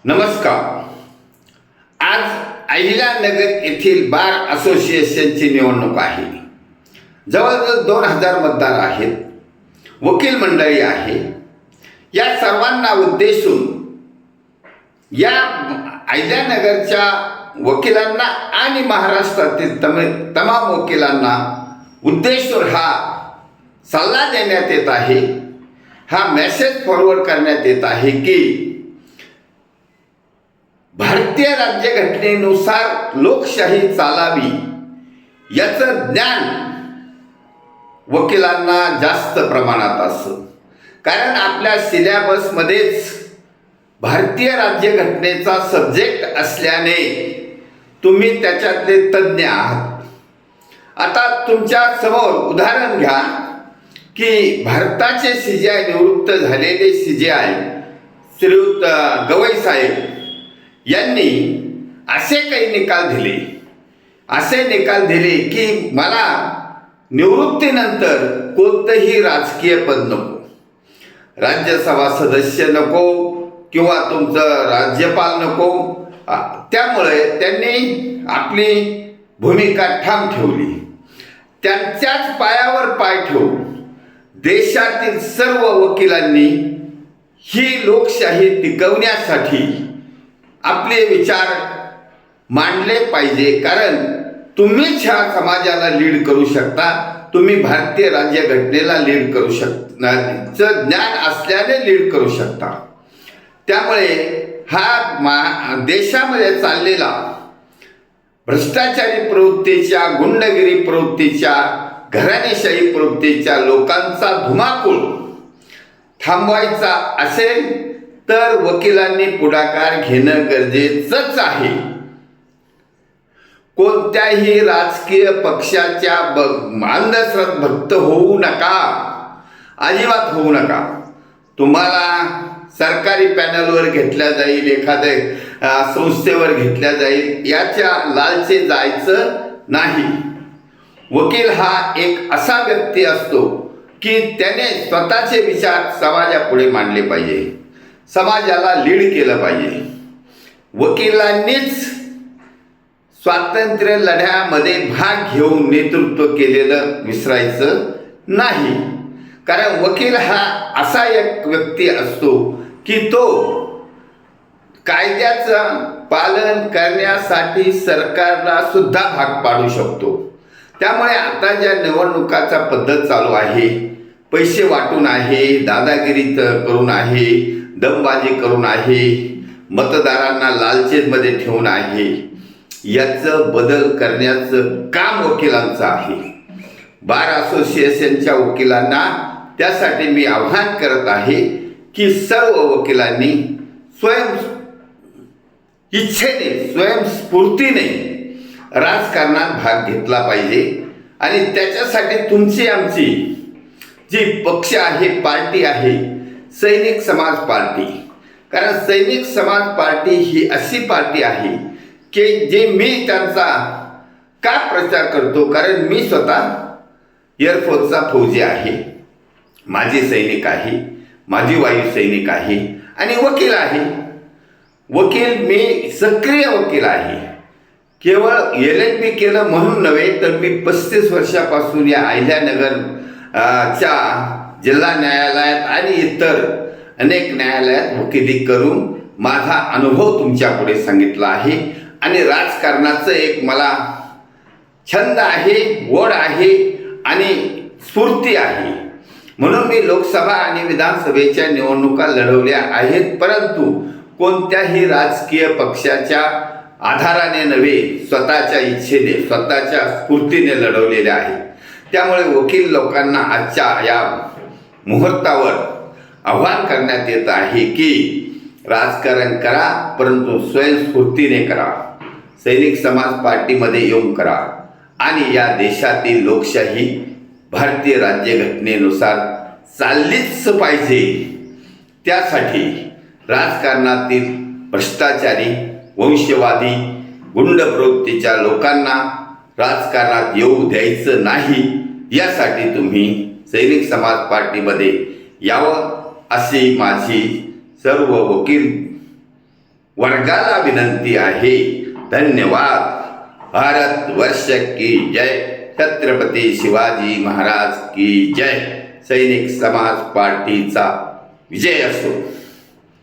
नमस्कार. आज अहिल्यानगर येथील बार असोसिएशनची निवडणूक आहे. जवळजवळ 2000 मतदार आहेत, वकील मंडळी आहे. या सर्वांना उद्देशून या अहिल्यानगरच्या वकिलांना आणि महाराष्ट्रातील तमाम वकिलांना उद्देशून हा सल्ला देण्यात येत आहे, हा मेसेज फॉरवर्ड करण्यात येत आहे की भारतीय राज्यघटनेनुसार लोकशाही चालावी याचं ज्ञान वकिलांना जास्त प्रमाणात असतं. कारण आपल्या सिलेबसमध्येच भारतीय राज्यघटनेचा सब्जेक्ट असल्याने तुम्ही त्याच्यातले तज्ज्ञ आहात. आता तुमच्या समोर उदाहरण घ्या की भारताचे CJI निवृत्त झालेले CJI श्रीयुत गवई साहेब यांनी असे निकाल दिले की मला निवृत्तीनंतर कोणतंही राजकीय पद नको, राज्यसभा सदस्य नको किंवा तुमचं राज्यपाल नको. त्यामुळे त्यांनी आपली भूमिका ठाम ठेवली. त्यांच्याच पायावर पाय ठेवून देशातील सर्व वकिलांनी ही लोकशाही टिकवण्यासाठी आपले विचार मांडले पाहिजे. कारण तुम्हीच ह्या समाजाला लीड करू शकता, तुम्ही भारतीय राज्यघटनेला लीड करू शकता, ज्ञान असल्याने लीड करू शकता. त्यामुळे हा देशामध्ये चाललेला भ्रष्टाचारी प्रवृत्तीच्या, गुंडगिरी प्रवृत्तीच्या, घराणेशाही प्रवृत्तीच्या लोकांचा धुमाकूळ थांबवायचा असेल तर वकिलांनी पुढाकार घेणं गरजेचंच आहे. कोणत्याही राजकीय पक्षाच्या अंधश्रद्धा भक्त होऊ नका, अजिबात होऊ नका. तुम्हाला सरकारी पॅनलवर घेतल्या जाईल, एखाद्या संस्थेवर घेतल्या जाईल याच्या लालचे जायचं नाही. वकील हा एक असा व्यक्ती असतो की त्याने स्वतःचे विचार समाजापुढे मांडले पाहिजे, समाजाला लीड केलं पाहिजे. वकिलांनीच स्वातंत्र्य लढ्यामध्ये भाग घेऊन नेतृत्व केलेलं विसरायचं नाही. कारण वकील हा असा एक व्यक्ती असतो की तो कायद्याचं पालन करण्यासाठी सरकारला सुद्धा भाग पाडू शकतो. त्यामुळे आता ज्या निवडणुकाचा पद्धत चालू आहे, पैसे वाटून आहे, दादागिरी करून आहे, दमबाजी करून आहे, मतदारांना लालचेमध्ये ठेवून आहे, याचं बदल करण्याचं काम वकिलांचं आहे. बार असोसिएशनच्या वकिलांना त्यासाठी मी आवाहन करत आहे की सर्व वकिलांनी इच्छेने, स्वयंस्फूर्तीने राजकारणात भाग घेतला पाहिजे. आणि त्याच्यासाठी तुमची आमची जी पक्ष आहे, पार्टी आहे, सैनिक समाज पार्टी. कारण सैनिक समाज पार्टी ही अशी पार्टी आहे की जे मी त्यांचा का प्रचार करतो, कारण मी स्वतः एअरफोर्सचा फौजी आहे, माजी सैनिक आहे, माजी वायुसैनिक आहे आणि वकील आहे. मी सक्रिय वकील आहे. केवळ LLB केलं म्हणून नव्हे, तर मी 35 वर्षापासून या अहिल्यानगर च्या जिल्हा न्यायालयात आणि इतर अनेक न्यायालयात वकिली करून माझा अनुभव तुमच्या पुढे सांगितला आहे. आणि राजकारणाचं एक मला छंद आहे, ओढ आहे आणि स्फूर्ती आहे. म्हणून मी लोकसभा आणि विधानसभेच्या निवडणुका लढवल्या आहेत, परंतु कोणत्याही राजकीय पक्षाच्या आधाराने नव्हे, स्वतःच्या इच्छेने, स्वतःच्या स्फूर्तीने लढवलेल्या आहेत. त्यामुळे वकील लोकांना आजच्या या मुहूर्तावर आव्हान करण्यात येत आहे की राजकारण करा, परंतु स्वयंस्फूर्तीने करा, सैनिक समाज पार्टीमध्ये येऊन करा आणि या देशातील लोकशाही भारतीय राज्यघटनेनुसार चाललीच पाहिजे. त्यासाठी राजकारणातील भ्रष्टाचारी, वंशवादी, गुंड प्रवृत्तीच्या लोकांना राजकारणात येऊ द्यायचं नाही. यासाठी तुम्ही सैनिक समाज पार्टीमध्ये यावं अशी माझी सर्व वकील वर्गाला विनंती आहे. धन्यवाद. भारत वर्ष की जय. छत्रपती शिवाजी महाराज की जय. सैनिक समाज पार्टीचा विजय असो.